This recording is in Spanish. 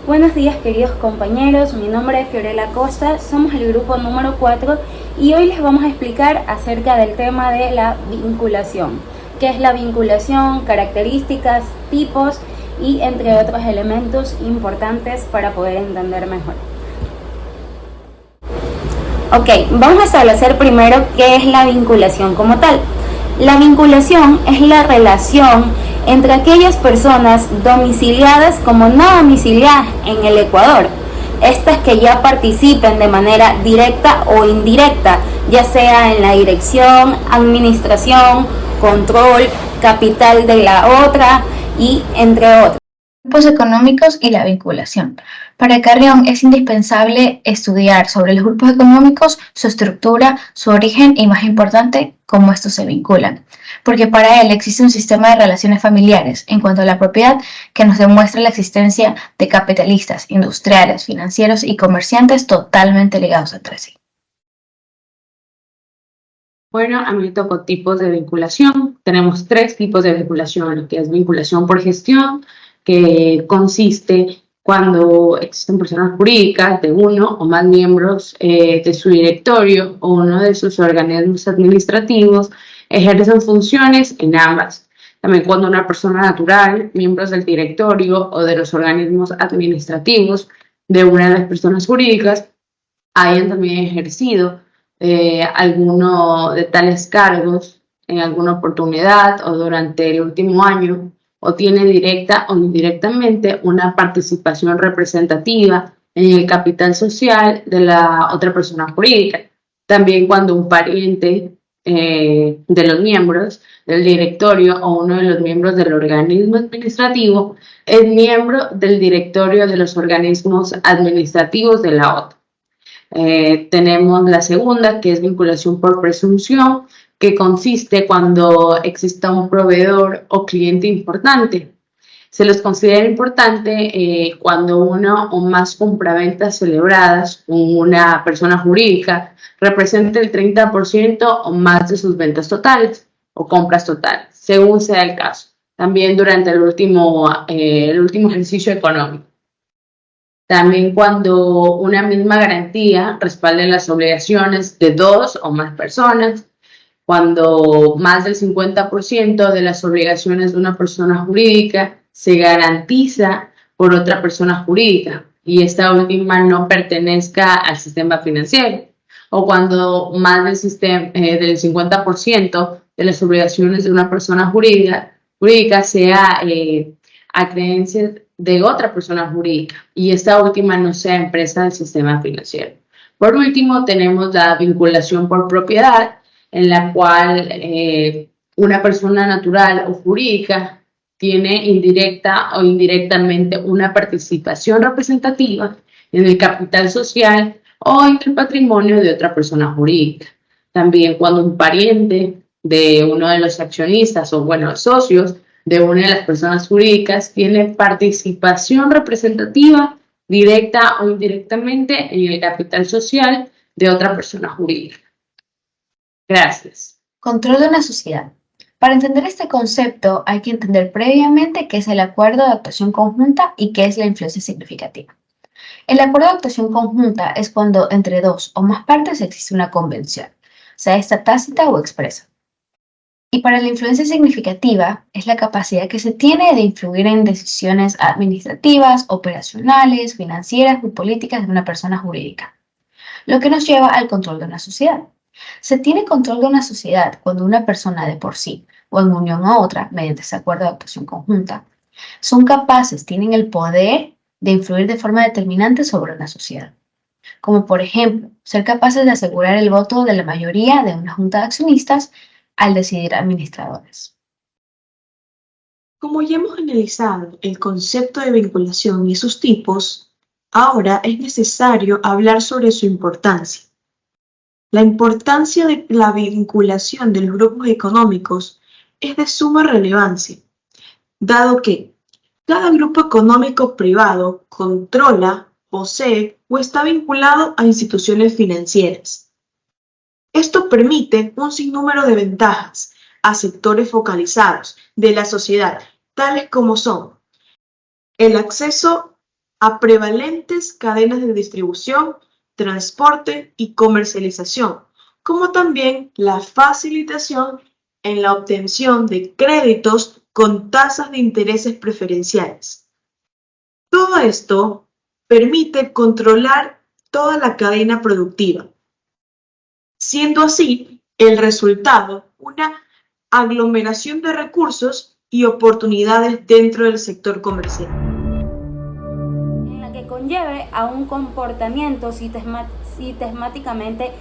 Buenos días queridos compañeros, mi nombre es Fiorella Costa, somos el grupo número 4 y hoy les vamos a explicar acerca del tema de la vinculación. ¿Qué es la vinculación? Características, tipos y entre otros elementos importantes para poder entender mejor. Ok, vamos a establecer primero qué es la vinculación como tal. La vinculación es la relación entre aquellas personas domiciliadas como no domiciliadas en el Ecuador. Estas que ya participen de manera directa o indirecta, ya sea en la dirección, administración, control, capital de la otra y entre otros. Grupos económicos y la vinculación. Para Carrión es indispensable estudiar sobre los grupos económicos, su estructura, su origen y, más importante, cómo estos se vinculan. Porque para él existe un sistema de relaciones familiares en cuanto a la propiedad que nos demuestra la existencia de capitalistas, industriales, financieros y comerciantes totalmente ligados entre sí. Bueno, a mí me tocó tipos de vinculación. Tenemos 3 tipos de vinculación, que es vinculación por gestión, que consiste cuando existen personas jurídicas de uno o más miembros de su directorio o uno de sus organismos administrativos ejercen funciones en ambas. También cuando una persona natural, miembros del directorio o de los organismos administrativos de una de las personas jurídicas, hayan también ejercido alguno de tales cargos en alguna oportunidad o durante el último año, o tiene directa o indirectamente una participación representativa en el capital social de la otra persona jurídica. También cuando un pariente de los miembros del directorio o uno de los miembros del organismo administrativo es miembro del directorio de los organismos administrativos de la otra. Tenemos la segunda, que es vinculación por presunción, que consiste cuando exista un proveedor o cliente importante. Se los considera importante cuando una o más compraventas celebradas con una persona jurídica representa el 30% o más de sus ventas totales o compras totales, según sea el caso. También durante el último ejercicio económico. También cuando una misma garantía respalde las obligaciones de 2 o más personas, cuando más del 50% de las obligaciones de una persona jurídica se garantiza por otra persona jurídica y esta última no pertenezca al sistema financiero, o cuando más del 50% de las obligaciones de una persona jurídica sea a creencias de otra persona jurídica y esta última no sea empresa del sistema financiero. Por último, tenemos la vinculación por propiedad, en la cual una persona natural o jurídica tiene indirecta o indirectamente una participación representativa en el capital social o en el patrimonio de otra persona jurídica. También cuando un pariente de uno de los accionistas o, socios de una de las personas jurídicas tiene participación representativa directa o indirectamente en el capital social de otra persona jurídica. Gracias. Control de una sociedad. Para entender este concepto hay que entender previamente qué es el acuerdo de actuación conjunta y qué es la influencia significativa. El acuerdo de actuación conjunta es cuando entre 2 o más partes existe una convención, sea esta tácita o expresa. Y para la influencia significativa es la capacidad que se tiene de influir en decisiones administrativas, operacionales, financieras y políticas de una persona jurídica, lo que nos lleva al control de una sociedad. Se tiene control de una sociedad cuando una persona de por sí o en unión a otra, mediante ese acuerdo de actuación conjunta, son capaces, tienen el poder de influir de forma determinante sobre una sociedad. Como por ejemplo, ser capaces de asegurar el voto de la mayoría de una junta de accionistas al decidir administradores. Como ya hemos analizado el concepto de vinculación y sus tipos, ahora es necesario hablar sobre su importancia. La importancia de la vinculación de los grupos económicos es de suma relevancia, dado que cada grupo económico privado controla, posee o está vinculado a instituciones financieras. Esto permite un sinnúmero de ventajas a sectores focalizados de la sociedad, tales como son el acceso a prevalentes cadenas de distribución, transporte y comercialización, como también la facilitación en la obtención de créditos con tasas de intereses preferenciales. Todo esto permite controlar toda la cadena productiva, siendo así el resultado una aglomeración de recursos y oportunidades dentro del sector comercial. En la que conlleve a un comportamiento sistemáticamente